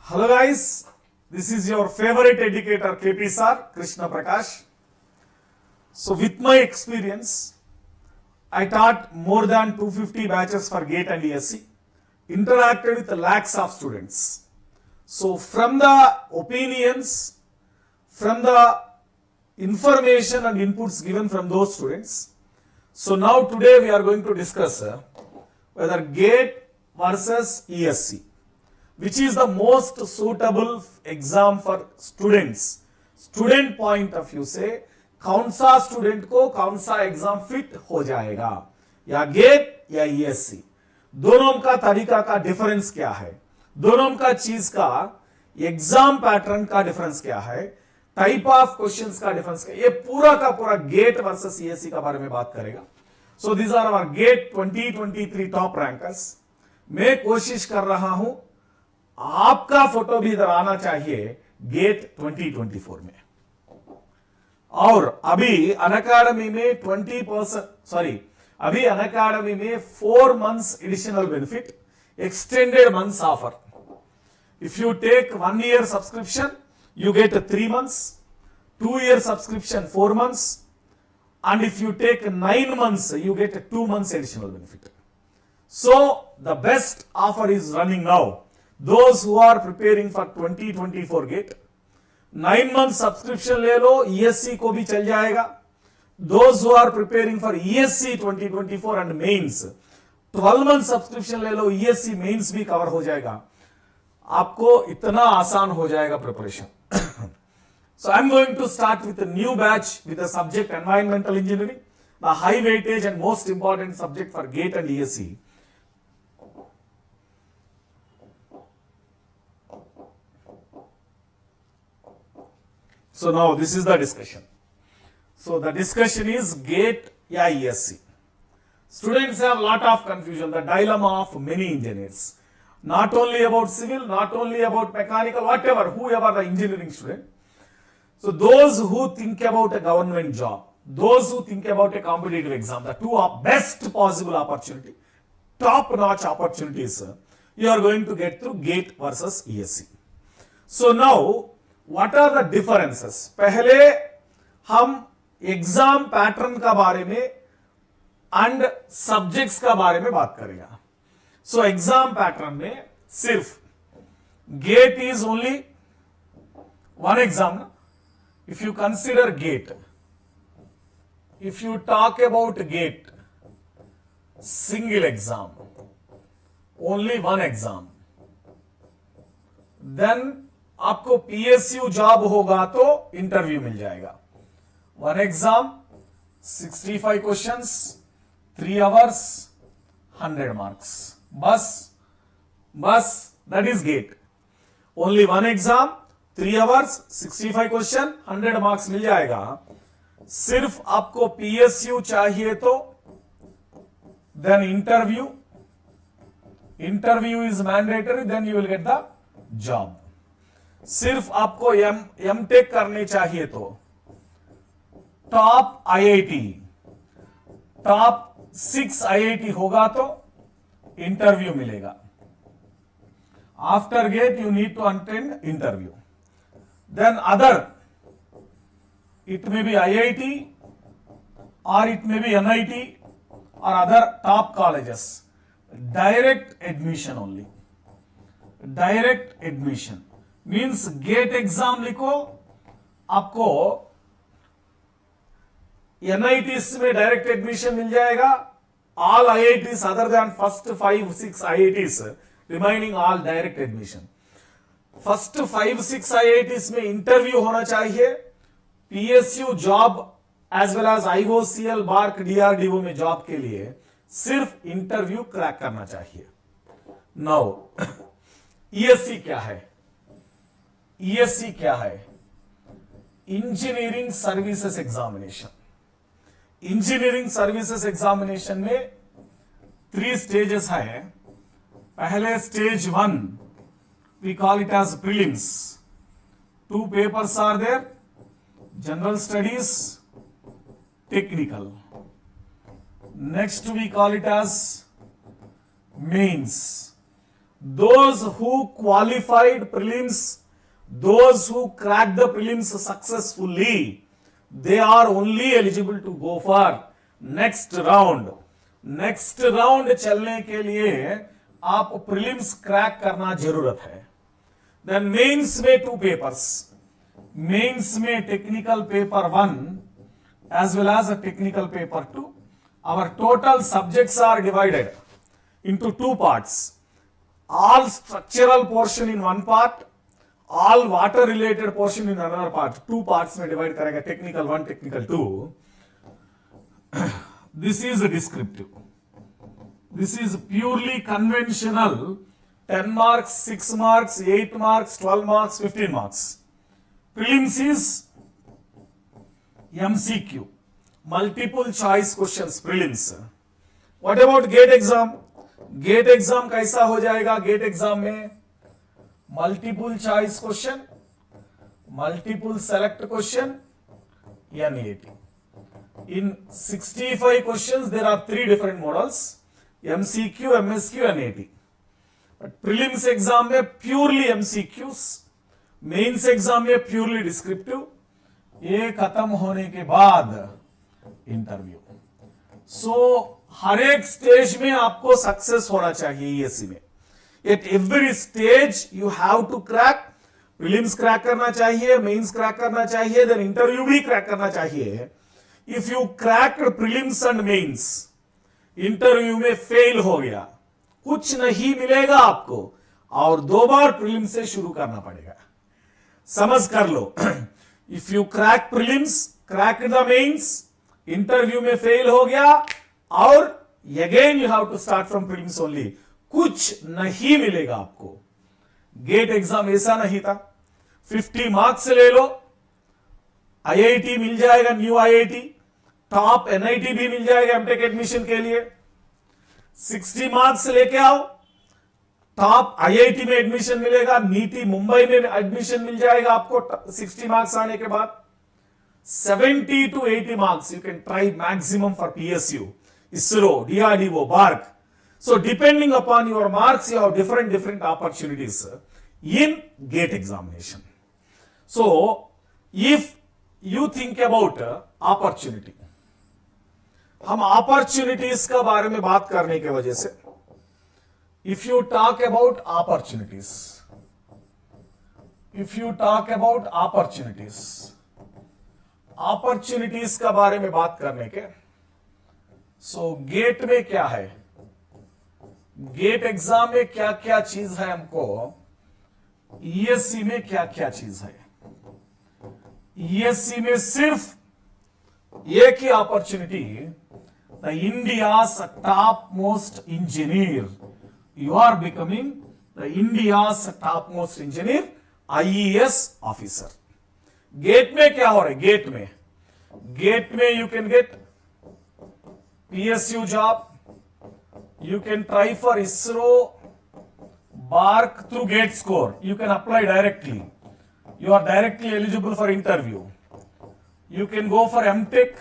Hello guys, this is your favorite educator KP Sir, Krishna Prakash. So with my experience, I taught more than 250 batches for GATE and ESC, interacted with lakhs of students. So from the opinions, from the information and inputs given from those students, so now today we are going to discuss whether GATE versus ESC. Which is the most suitable exam for students. Student point of view से कौन सा student को कौन सा exam fit हो जाएगा, या gate या ईएससी, दोनों का तरीका का डिफरेंस क्या है, दोनों का चीज का एग्जाम पैटर्न का डिफरेंस क्या है, टाइप ऑफ क्वेश्चंस का डिफरेंस क्या है, ये पूरा का पूरा गेट वर्सेस ईएससी का बारे में बात करेगा. So this are our GATE 2023 top rankers. मैं कोशिश कर रहा हूं आपका फोटो भी इधर आना चाहिए गेट 2024 में. और अभी अनअकैडमी में 20%, अभी अनअकैडमी में 4 months additional benefit, extended months offer. If you take 1 year subscription you get 3 months, 2 year subscription 4 months, and if you take 9 months you get 2 months additional benefit. So the best offer is running now. Those who are preparing for 2024 GATE, 9 months subscription ले लो, ESC को भी चल जाएगा. Those who are preparing for ESC 2024 and mains, 12 months subscription ले लो, ESC mains भी cover हो जाएगा. आपको इतना आसान हो जाएगा preparation. So I'm going to start with a new batch with the subject environmental engineering, the high weightage and most important subject for GATE and ESC. So now this is the discussion. So the discussion is GATE या ESC. Students have a lot of confusion, the dilemma of many engineers. Not only about civil, not only about mechanical, whatever, whoever the engineering student. So those who think about a government job, those who think about a competitive exam, the two are best possible opportunity, top-notch opportunities, you are going to get through GATE versus ESC. So now, what are the differences? पहले हम exam pattern का बारे में and subjects का बारे में बात करेगा. सो एग्जाम पैटर्न में सिर्फ GATE is only one exam. If you consider GATE, if you talk about GATE, single exam, only one exam, then आपको पीएसयू जॉब होगा तो इंटरव्यू मिल जाएगा. 1 एग्जाम, 65 क्वेश्चंस, 3 hours, 100 marks. बस that is GATE. Only 1 exam, 3 hours, 65 question, 100 marks मिल जाएगा. सिर्फ आपको पीएसयू चाहिए तो then interview is mandatory, then you will get the job. सिर्फ आपको एमटेक करने चाहिए तो टॉप आईआईटी, टॉप 6 आईआईटी होगा तो इंटरव्यू मिलेगा. After GATE you need to attend interview. Then other, it may be IIT और इट मे बी एनआईटी और other top colleges. Direct admission only. Direct admission means GATE exam लिखो, आपको NITs में direct admission मिल जाएगा. All IITs other than first 5-6 IITs remaining all direct admission. First 5-6 IITs में interview होना चाहिए. PSU job as well as IOCL, BARC, DRDO में job के लिए सिर्फ इंटरव्यू क्रैक करना चाहिए. नाउ ईएससी क्या है? ईएससी क्या है? Engineering services examination. Engineering services examination में 3 stages है. पहले stage 1 we call it as prelims. 2 papers are there, general studies, technical. Next we call it as mains. those who qualified prelims, those who cracked the prelims successfully, they are only eligible to go for next round. Next round चलने के लिए आप prelims crack करना जरूरत है. Then mains में 2 papers, mains में technical paper 1 as well as a technical paper 2. Our total subjects are divided into 2 parts. All structural portion in one part, all water related portion in another part. 2 parts में divide करेगा, technical 1, technical 2. This is descriptive. This is purely conventional. 10 marks, 6 marks, 8 marks, 12 marks, 15 marks. Prelims is MCQ, multiple choice questions. Prelims. What about GATE exam? GATE exam कैसा हो जाएगा? GATE exam में multiple choice question, multiple select question, NEAT. In 65 questions, there are 3 different models: MCQ, MSQ, and NEAT. But prelims exam में purely MCQs, mains exam में purely descriptive. ये खत्म होने के बाद इंटरव्यू. सो हर एक स्टेज में आपको सक्सेस होना चाहिए ईएससी में. At every stage you have to crack. Prelims crack करना चाहिए, मेंस क्रैक करना चाहिए, देन इंटरव्यू भी क्रैक करना चाहिए. If you cracked prelims and mains, interview में फेल हो गया, कुछ नहीं मिलेगा आपको और 2 बार प्रीलिम्स से शुरू करना पड़ेगा. समझ कर लो. If you crack prelims, crack the mains, interview में फेल हो गया और again you have to start from prelims only, कुछ नहीं मिलेगा आपको. गेट एग्जाम ऐसा नहीं था. 50 मार्क्स ले लो, आईआईटी मिल जाएगा, न्यू आईआईटी, टॉप एनआईटी भी मिल जाएगा एमटेक एडमिशन के लिए. 60 मार्क्स लेके आओ, टॉप आईआईटी में एडमिशन मिलेगा, नीटी मुंबई में एडमिशन मिल जाएगा आपको 60 मार्क्स आने के बाद. 70 to 80 marks you can try maximum for PSU, ISRO, DRDO, BARC. So depending upon your marks, you have different opportunities in GATE examination. So if you think about opportunity, हम opportunities का बारे में बात करने के वजह से, if you talk about opportunities, opportunities का बारे में बात करने के, सो गेट में क्या है, गेट एग्जाम में क्या क्या चीज है, हमको ईएससी में क्या क्या चीज है. ईएससी में सिर्फ एक ही opportunity, the India's top most engineer. You are becoming the India's top most engineer, IES officer. GATE में क्या हो रहा है? गेट में you can get PSU job, you can try for ISRO, BARC through GATE score. You can apply directly. You are directly eligible for interview. You can go for MTech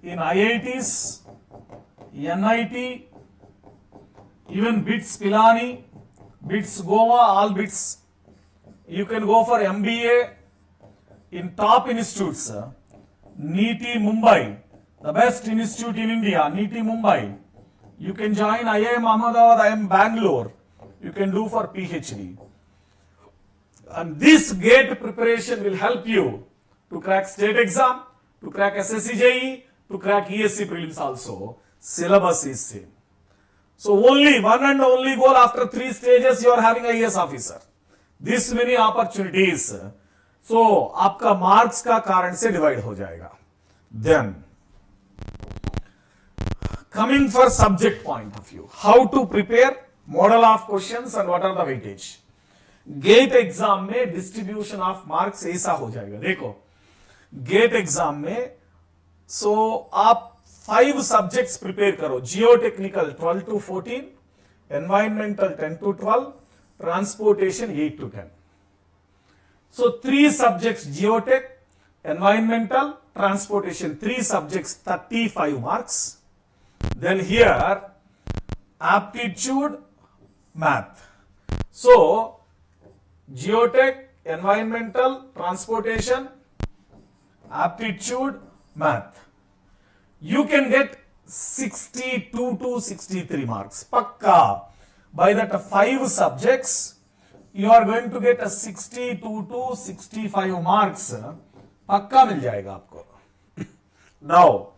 in IITs, NIT, even BITS Pilani, BITS Goa, all BITS. You can go for MBA in top institutes. NITI Mumbai, the best institute in India, NITI Mumbai. You can join IIM Ahmedabad, IIM Bangalore. You can do for PhD. And this GATE preparation will help you to crack state exam, to crack SSC JEE, to crack ESC prelims also. Syllabus is same. So only one and only goal, after 3 stages you are having a IAS officer. This many opportunities. So आपका marks का कारण से divide हो जाएगा. Then coming for subject point of view, how to prepare, model of questions and what are the weightage. GATE exam में distribution of marks ऐसा हो जाएगा. देखो गेट एग्जाम में आप 5 सब्जेक्ट्स प्रिपेयर करो. जियो technical 12 to 14, environmental 10 to 12, transportation 8 to 10. So 3 subjects, geotech, environmental, transportation, 3 subjects, 35 marks. Then here aptitude, math. So geotech, environmental, transportation, aptitude, math. You can get 62 to 63 marks. Pakka. By that 5 subjects, you are going to get a 62 to 65 marks. Pakka mil jayega aapko. Now,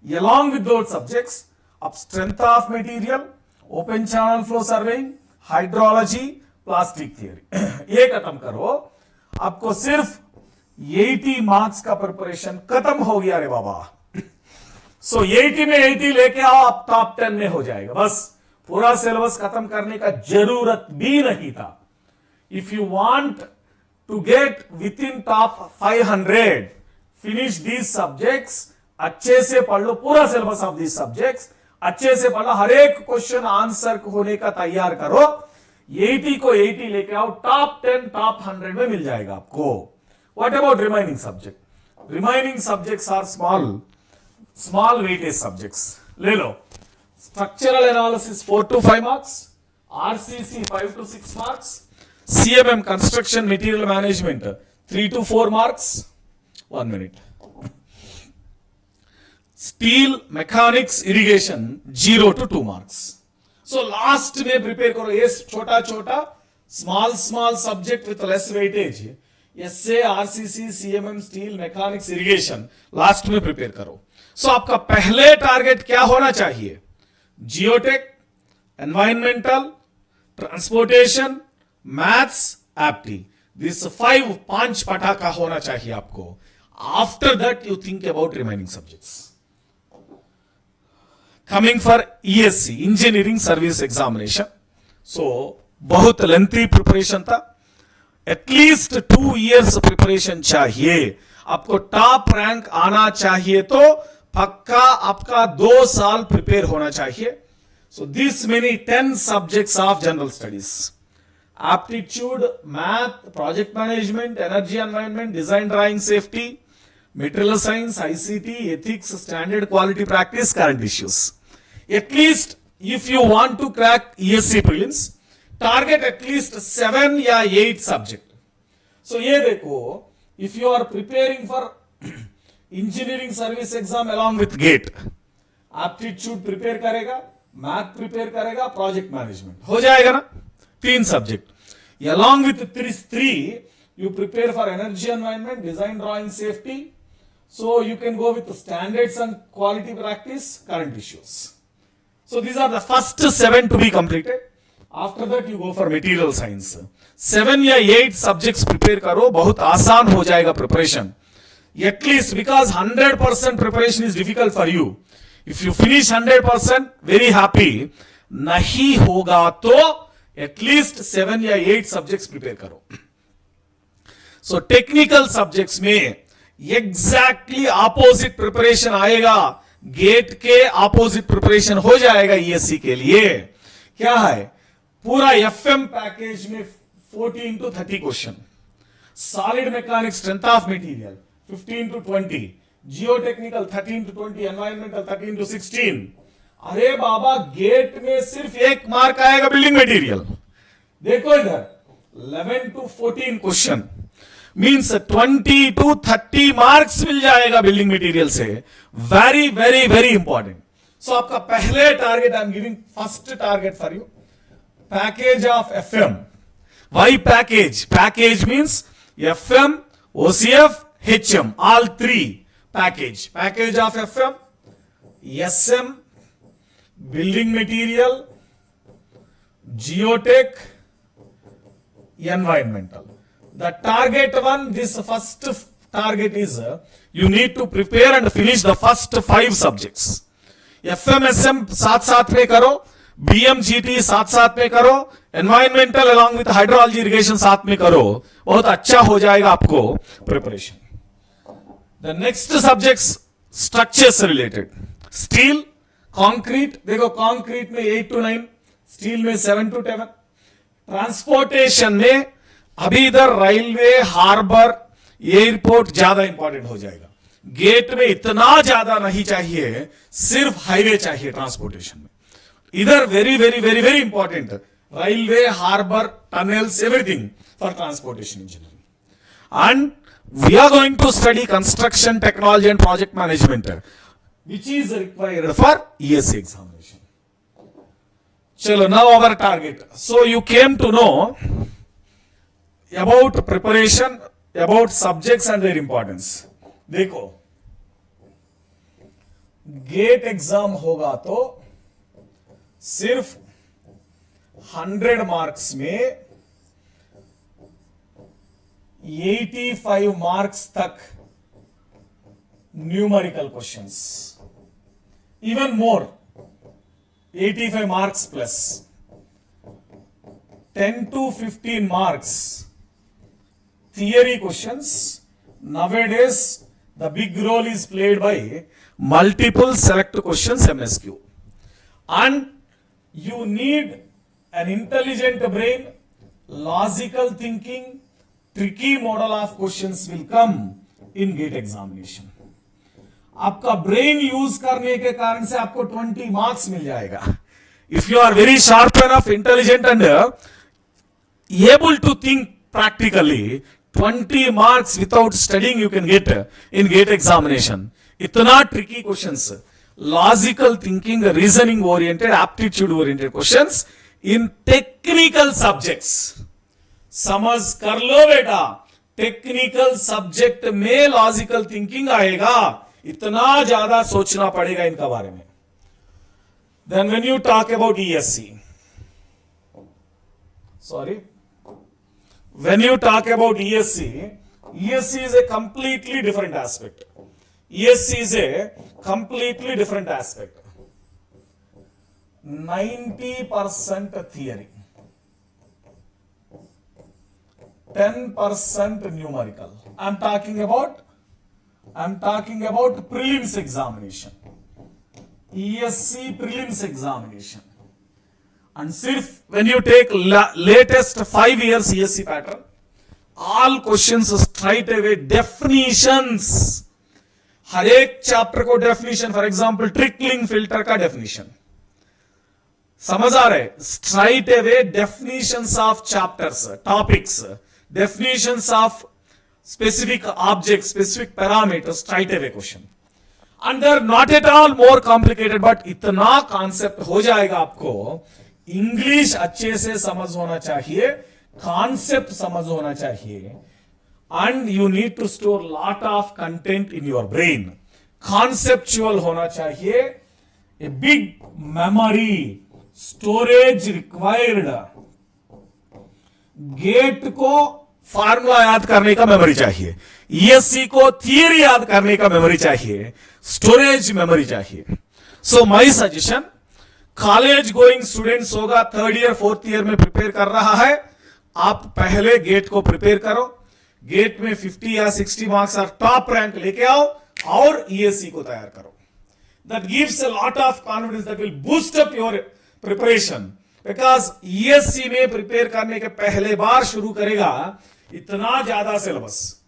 along with those subjects, अब strength of material, open channel flow surveying, hydrology, plastic theory. ये खत्म करो, आपको सिर्फ 80 marks का preparation खत्म हो गया रे बाबा. सो 80 में 80 लेके आओ, आप टॉप 10 में हो जाएगा. बस पूरा सिलेबस खत्म करने का जरूरत भी नहीं था. If you want to get within top 500, finish these subjects. अच्छे से पढ़ लो पूरा सिलेबस ऑफ दीज सब्जेक्ट्स. अच्छे से पढ़ लो, हर एक क्वेश्चन आंसर होने का तैयार करो. 80 को 80 लेके आओ, टॉप 10 टॉप 100 में मिल जाएगा आपको. What about remaining subject? Remaining subjects are small weightage subjects. ले लो. Structural analysis 4 to 5 marks, RCC 5 to 6 marks, CMM construction material management 3 to 4 marks. 1 minute. Steel mechanics irrigation 0 to 2 marks. So last में prepare करो. ये छोटा छोटा small subject with less weightage, SA, RCC, CMM, steel mechanics irrigation last में prepare करो. So आपका पहले target क्या होना चाहिए? Geotech, environmental, transportation, maths, apti. This 5 पटाखा होना चाहिए आपको. After that you think about remaining subjects. Coming for ESC, engineering service examination. So बहुत लेंथी प्रिपरेशन था. एटलीस्ट 2 years प्रिपरेशन चाहिए. आपको टॉप रैंक आना चाहिए तो पक्का आपका 2 साल प्रिपेयर होना चाहिए. So this many 10 subjects of general studies, aptitude, math, project management, energy environment, design drawing safety, material science, ICT, ethics, standard quality practice, current issues. At least if you want to crack ESC prelims, target at least 7 या 8 subject. So ये देखो, if you are preparing for engineering service exam along with GATE, aptitude prepare करेगा, math prepare करेगा, project management हो जाएगा ना. 3 subject. along with 3 you prepare for energy environment, design drawing safety. So you can go with the standards and quality practice, current issues. So these are the first 7 to be completed. After that you go for material science. 7 या 8 subjects prepare करो, बहुत आसान हो जाएगा preparation. At least because 100% preparation is difficult for you. If you finish 100%, very happy. नहीं होगा तो at least 7 या 8 subjects prepare करो. So technical subjects में exactly opposite preparation आएगा. गेट के opposite preparation हो जाएगा ESC के लिए. क्या है? पूरा FM पैकेज में 14 to 30 question. Solid mechanics, strength of material 15 to 20, geotechnical 13 to 20, environmental 13 to 16. अरे बाबा गेट में सिर्फ 1 मार्क आएगा बिल्डिंग मटेरियल. देखो इधर 11 to 14 question means 20 to 30 marks मिल जाएगा बिल्डिंग मटेरियल से. Very very very important. So आपका पहले target, I am giving first target for you, package of FM. Why package? Package means FM, OCF, HM, all 3 package. Package of FM, SM, building material, geotech, environmental. The target one, this first target is you need to prepare and finish the first 5 subjects. FM, SM साथ साथ में करो, BMGT साथ साथ में करो, environmental along with hydrology irrigation साथ में करो. बहुत अच्छा हो जाएगा आपको preparation. The next subjects structures related. Steel, concrete. देखो concrete में 8 to 9, steel में 7 to 10. Transportation में अभी इधर रेलवे, हार्बर, एयरपोर्ट ज्यादा इंपॉर्टेंट हो जाएगा. गेट में इतना ज्यादा नहीं चाहिए, सिर्फ हाईवे चाहिए ट्रांसपोर्टेशन में. इधर very very very very important railway, harbor, tunnels, everything for transportation engineering. And we are going to study construction technology and project management, which is required for ESC examination. Chalo, now our target. So you came to know about preparation, about subjects and their importance. देखो, gate exam होगा तो सिर्फ 100 marks में 85 marks तक numerical questions, even more 85 marks plus 10 to 15 marks theory questions. Nowadays the big role is played by multiple select questions MSQ, and you need an intelligent brain, logical thinking, tricky model of questions will come in GATE examination. आपका brain use करने के कारण से आपको 20 marks मिल जाएगा. If you are very sharp enough, intelligent and able to think practically, 20 marks without studying you can get in GATE examination. इतना tricky questions, logical thinking, reasoning oriented, aptitude oriented questions in technical subjects. समझ कर लो बेटा, technical subject में logical thinking आएगा, इतना ज्यादा सोचना पड़ेगा इनका बारे में. Then when you talk about ESC, sorry, when you talk about ESC is a completely different aspect. ESC is a completely different aspect. 90% theory, 10% numerical. I'm talking about prelims examination, ESC prelims examination. And sirf when you take latest 5 years ESC pattern, all questions straight away definitions. हर एक chapter को definition, for example trickling filter का definition समझ आ रहे, straight away definitions of chapters, topics, definitions of specific objects, specific parameters, straight away question. And they're not at all more complicated, but इतना concept हो जाएगा आपको. English अच्छे से समझ होना चाहिए, concept समझ होना चाहिए, and you need to store lot of content in your brain. Conceptual होना चाहिए, a big memory, storage required. GATE को फार्मूला याद करने का मेमोरी चाहिए, ESC को थियरी याद करने का मेमोरी चाहिए, स्टोरेज मेमोरी चाहिए. So my suggestion, college going students होगा, 3rd ईयर 4th ईयर में प्रिपेयर कर रहा है, आप पहले गेट को प्रिपेयर करो. गेट में 50 या 60 मार्क्स और टॉप रैंक लेके आओ और ESC को तैयार करो. That gives a lot of confidence, that will boost up your preparation. Because ESC में प्रिपेयर करने के पहले बार शुरू करेगा, इतना ज्यादा सिलेबस,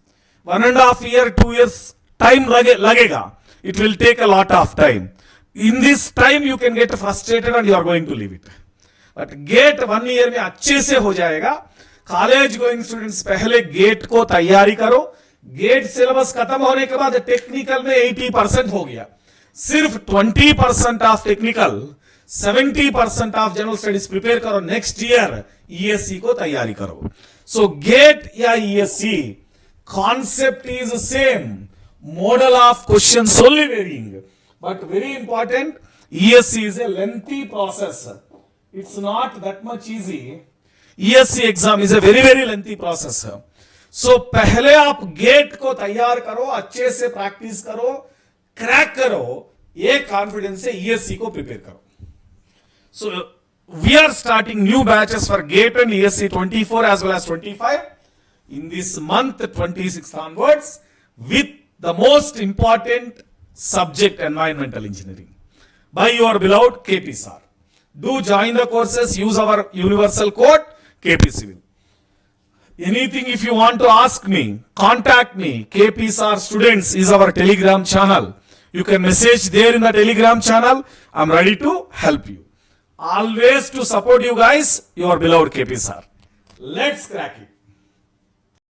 1.5 year 2 years टाइम लगेगा. It will take a lot of time. In this time you can get frustrated and you are going to leave it. But GATE 1 year में अच्छे से हो जाएगा. कॉलेज गोइंग स्टूडेंट्स पहले gate को तैयारी करो. गेट सिलेबस खत्म होने के बाद टेक्निकल में 80% हो गया, सिर्फ 20% of technical, 70% of general studies prepare करो. नेक्स्ट ईयर ESC को तैयारी करो. सो गेट या ESC concept is same, model of question only varying, but very important, ESC is a lengthy process. It's not that much easy. ESC exam is a very very lengthy process. So पहले आप gate को तैयार करो, अच्छे से practice करो, crack करो, ये कॉन्फिडेंस से ESC को प्रिपेयर करो. So we are starting new batches for GATE and ESC 24 as well as 25 in this month 26th onwards with the most important subject, environmental engineering, by your beloved KP sir. Do join the courses, use our universal code KP Civil. Anything if you want to ask me, contact me. KP sir students is our Telegram channel. You can message there in the Telegram channel. I'm ready to help you. always to support you guys, your beloved KP sir. Let's crack it.